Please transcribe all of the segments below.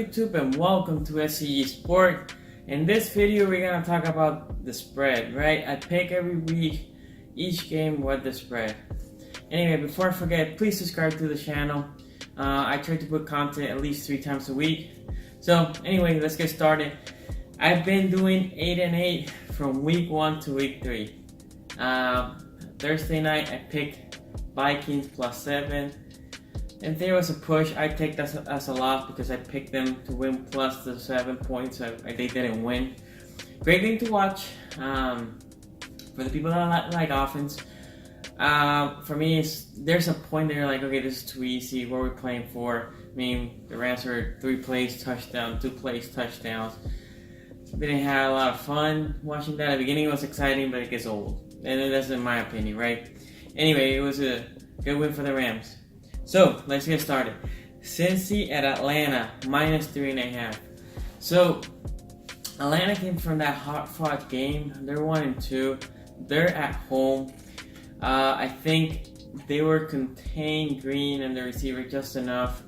YouTube and welcome to szsports. In this video we're going to talk about the spread, right? I pick every week each game what the spread. Anyway, before I forget, please subscribe to the channel. I try to put content at least 3 times a week. So anyway, let's get started. I've been doing 8 and 8 from week 1 to week 3. Thursday night I picked Vikings +7. If there was a push, I'd take that as a loss because I picked them to win plus the 7 points. They didn't win. Great game to watch for the people that like offense. For me, there's a point there like, okay, this is too easy. What are we playing for? I mean, the Rams were 3 plays touchdown, 2 plays touchdowns. Didn't have a lot of fun watching that. At the beginning it was exciting, but it gets old. And that's in my opinion, right? Anyway, it was a good win for the Rams. So, let's get started. Cincy at Atlanta, -3.5. So, Atlanta came from that hard-fought game. They're 1-2. They're at home. I think they were contained Green and the receiver just enough.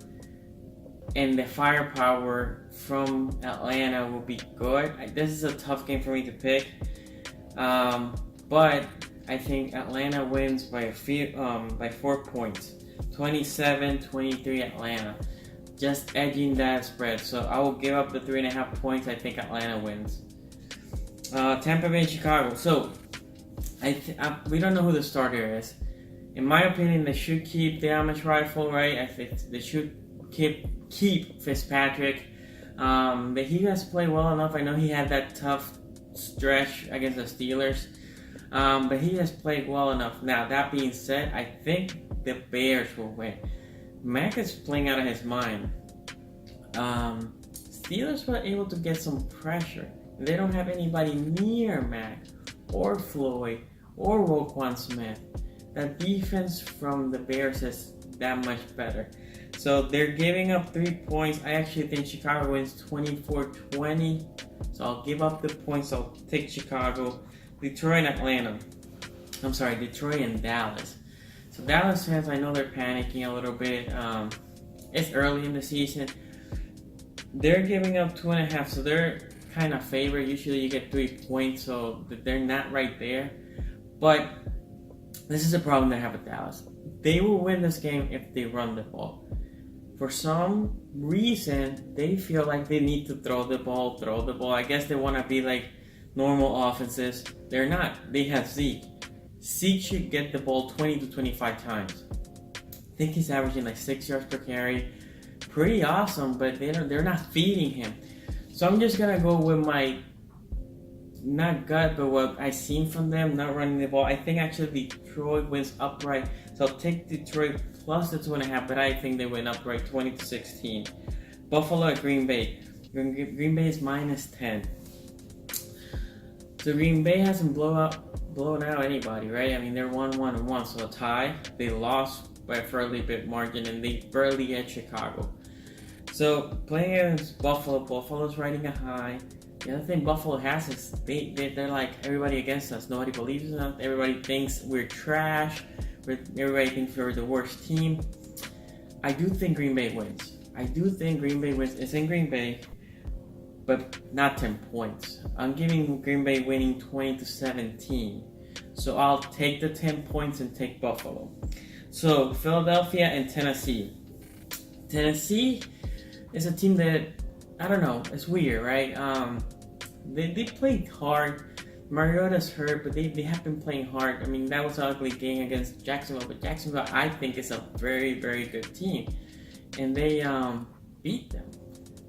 And the firepower from Atlanta will be good. This is a tough game for me to pick. But I think Atlanta wins by 4 points. 27-23 Atlanta, just edging that spread. So I will give up the 3.5 points. I think Atlanta wins. Tampa Bay, Chicago. So we don't know who the starter is. In my opinion, they should keep the Amish rifle, right? I think they should keep Fitzpatrick. But he has played well enough. I know he had that tough stretch against the Steelers, but he has played well enough. Now that being said, I think the Bears will win. Mac is playing out of his mind. Steelers were able to get some pressure. They don't have anybody near Mac or Floyd or Roquan Smith. That defense from the Bears is that much better. So they're giving up 3 points. I actually think Chicago wins 24-20. So I'll give up the points. I'll take Chicago. Detroit and Dallas. So Dallas fans, I know they're panicking a little bit. It's early in the season. They're giving up 2.5, so they're kind of favored. Usually you get 3 points, so they're not right there. But this is a problem they have with Dallas. They will win this game if they run the ball. For some reason, they feel like they need to throw the ball. I guess they want to be like normal offenses. They're not. They have Zeke. Zeke should get the ball 20 to 25 times. I think he's averaging like 6 yards per carry. Pretty awesome, but they're not feeding him. So I'm just going to go with my, not gut, but what I've seen from them, not running the ball. I think actually Detroit wins upright. So I'll take Detroit plus the 2.5, but I think they win upright 20-16. Buffalo at Green Bay. Green Bay is -10. So Green Bay hasn't blown out anybody, right? I mean, they're 1-1-1, so a tie. They lost by a fairly big margin, and they barely get Chicago. So playing against Buffalo, Buffalo's riding a high. The other thing Buffalo has is they're like everybody against us. Nobody believes in us. Everybody thinks we're trash. Everybody thinks we're the worst team. I do think Green Bay wins. It's in Green Bay, but not 10 points. I'm giving Green Bay winning 20-17. So I'll take the 10 points and take Buffalo. So Philadelphia and Tennessee. Tennessee is a team that, I don't know, it's weird, right? They played hard. Mariota's hurt, but they have been playing hard. I mean, that was an ugly game against Jacksonville, but Jacksonville, I think, is a very, very good team. And they beat them.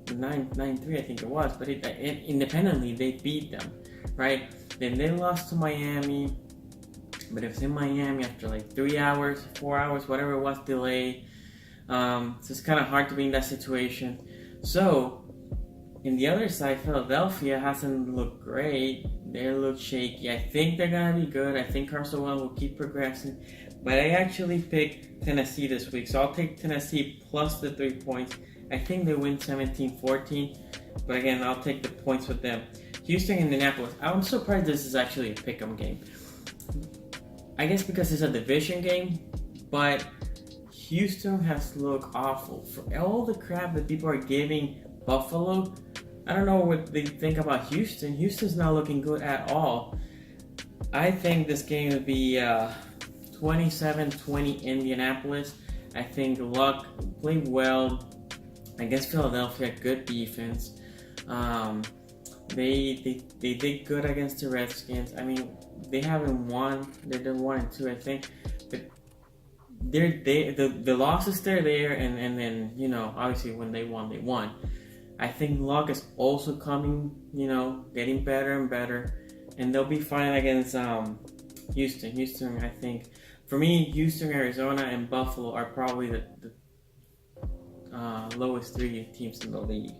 9-3, I think it was, but independently they beat them, right? Then they lost to Miami, but it was in Miami after like 3 hours, 4 hours, whatever it was, delay. So it's kind of hard to be in that situation. So in the other side, Philadelphia hasn't looked great. They look shaky. I think they're gonna be good. I think Carson Wentz will keep progressing, but I actually picked Tennessee this week, so I'll take Tennessee plus the 3 points. I think they win 17-14, but again, I'll take the points with them. Houston, Indianapolis. I'm surprised this is actually a pick'em game. I guess because it's a division game, but Houston has looked awful. For all the crap that people are giving Buffalo, I don't know what they think about Houston. Houston's not looking good at all. I think this game would be 27-20 Indianapolis. I think Luck played well against Philadelphia, good defense. They did good against the Redskins. I mean, they haven't won. They're 1-2, I think. But the losses they're there, and then, you know, obviously when they won, they won. I think Luck is also coming, you know, getting better and better, and they'll be fine against Houston. Houston, I think, for me, Houston, Arizona, and Buffalo are probably the lowest 3 teams in the league.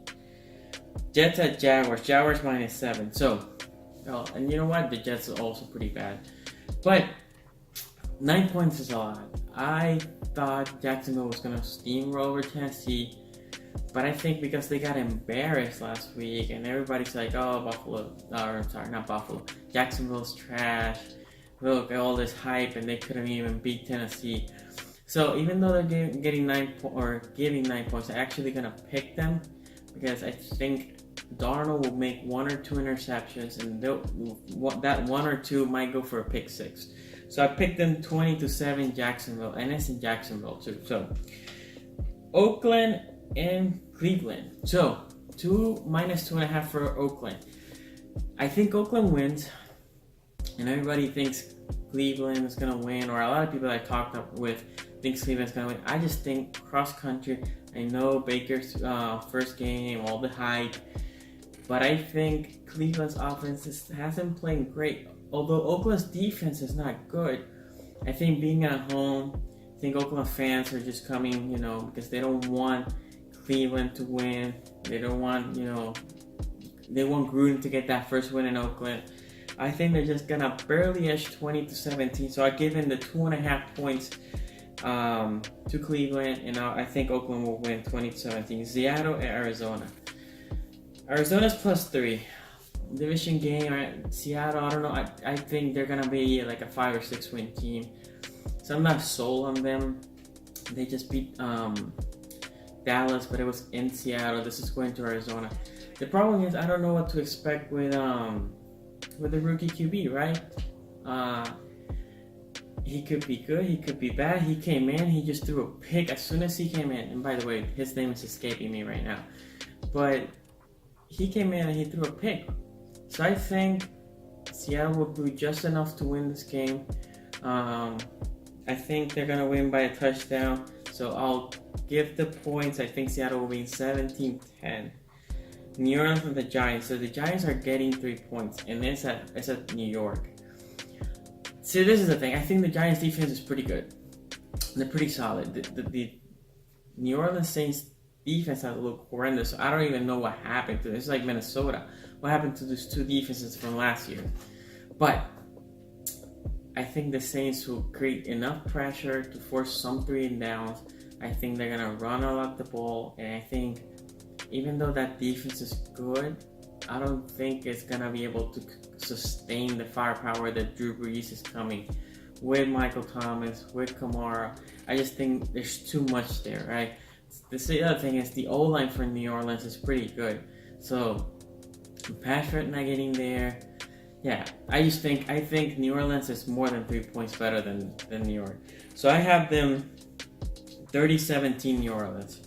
Jets at Jaguars. Jaguars -7. So, and you know what? The Jets are also pretty bad. But 9 points is a lot. I thought Jacksonville was going to steamroll over Tennessee. But I think because they got embarrassed last week and everybody's like, oh, Jacksonville's trash. Look at all this hype and they couldn't even beat Tennessee. So even though they're giving 9 points, I'm actually going to pick them because I think Darnold will make 1 or 2 interceptions and that 1 or 2 might go for a pick 6. So I picked them 20-7 Jacksonville, and it's in Jacksonville too. So Oakland and Cleveland. So -2.5 for Oakland. I think Oakland wins, and everybody thinks Cleveland is gonna win, or a lot of people I talked up with thinks Cleveland's gonna win. I just think cross country. I know Baker's first game, all the hype, but I think Cleveland's offense hasn't played great. Although Oakland's defense is not good, I think being at home, I think Oakland fans are just coming, you know, because they don't want Cleveland to win. They don't want, you know, they want Gruden to get that first win in Oakland. I think they're just gonna barely edge 20-17. So I give in the 2.5 points to Cleveland, and I think Oakland will win 20-17. Seattle and Arizona. Arizona's +3. Division game, right? Seattle, I don't know. I think they're gonna be like a 5 or 6 win team. So I'm not sold on them. They just beat Dallas, but it was in Seattle. This is going to Arizona. The problem is I don't know what to expect with the rookie QB, right? He could be good, he could be bad. He came in, he just threw a pick as soon as he came in. And by the way, his name is escaping me right now. But he came in and he threw a pick. So I think Seattle will do just enough to win this game. I think they're gonna win by a touchdown. So I'll give the points. I think Seattle will win 17-10. New Orleans and the Giants. So the Giants are getting 3 points, and it's at New York. See, this is the thing. I think the Giants defense is pretty good. They're pretty solid. The New Orleans Saints defense has looked horrendous. So I don't even know what happened to it. It's like Minnesota. What happened to those 2 defenses from last year? But I think the Saints will create enough pressure to force some 3 and downs. I think they're gonna run a lot the ball, and I think even though that defense is good, I don't think it's gonna be able to sustain the firepower that Drew Brees is coming with Michael Thomas, with Kamara. I just think there's too much there, right? The other thing is the O-line for New Orleans is pretty good. So Patrick not getting there. Yeah, I think New Orleans is more than 3 points better than New York. So I have them 30-17 New Orleans.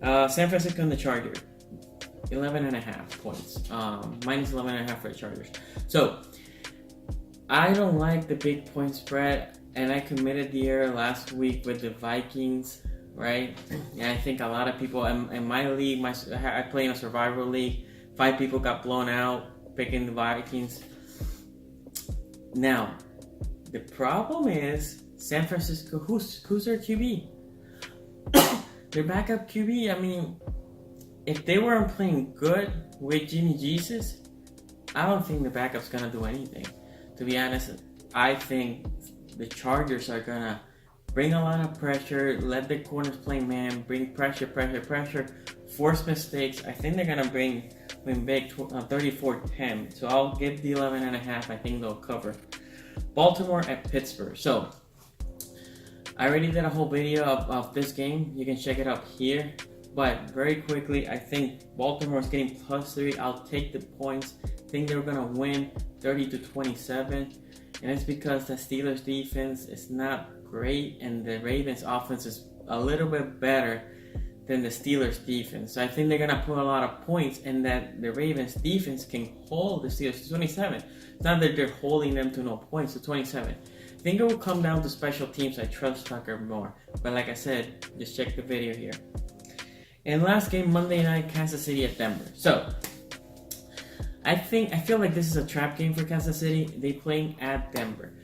San Francisco and the Chargers, 11.5 points. Minus 11.5 for the Chargers. So I don't like the big point spread, and I committed the error last week with the Vikings, right? And I think a lot of people in my league, I play in a survival league. 5 people got blown out picking the Vikings. Now, the problem is San Francisco. Who's their QB? Their backup QB. I mean, if they weren't playing good with Jimmy Jesus, I don't think the backup's gonna do anything. To be honest, I think the Chargers are gonna bring a lot of pressure, let the corners play man, bring pressure, force mistakes. I think they're gonna win big 34-10. So I'll give the 11.5. I think they'll cover. Baltimore at Pittsburgh. So I already did a whole video of this game. You can check it out here. But very quickly, I think Baltimore's getting +3. I'll take the points. I think they're gonna win 30-27, and it's because the Steelers defense is not great, and the Ravens offense is a little bit better than the Steelers defense. So I think they're gonna put a lot of points, and that the Ravens defense can hold the Steelers to 27. It's not that they're holding them to no points, to 27. I think it will come down to special teams. I trust Tucker more. But like I said, just check the video here. And last game, Monday night, Kansas City at Denver. So I feel like this is a trap game for Kansas City. They playing at Denver.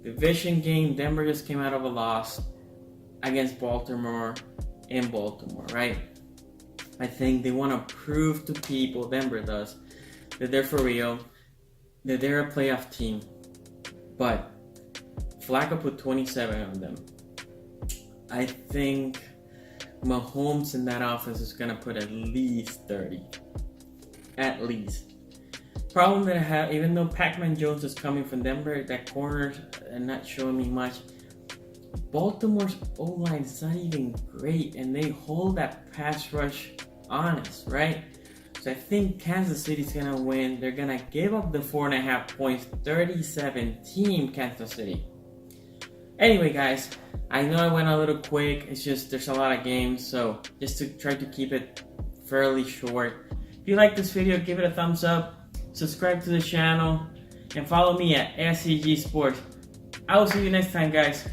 Division game, Denver just came out of a loss against Baltimore in Baltimore, right? I think they want to prove to people, Denver does, that they're for real, that they're a playoff team. But Flacco put 27 on them. I think Mahomes in that offense is going to put at least 30. At least. Problem that I have, even though Pac-Man Jones is coming from Denver, that corner and not showing me much. Baltimore's O-line is not even great, and they hold that pass rush honest, right? So I think Kansas City's going to win. They're going to give up the 4.5 points, 30-17 Kansas City. Anyway, guys, I know I went a little quick. It's just there's a lot of games, so just to try to keep it fairly short. If you like this video, give it a thumbs up, subscribe to the channel, and follow me at szgsports. I will see you next time, guys.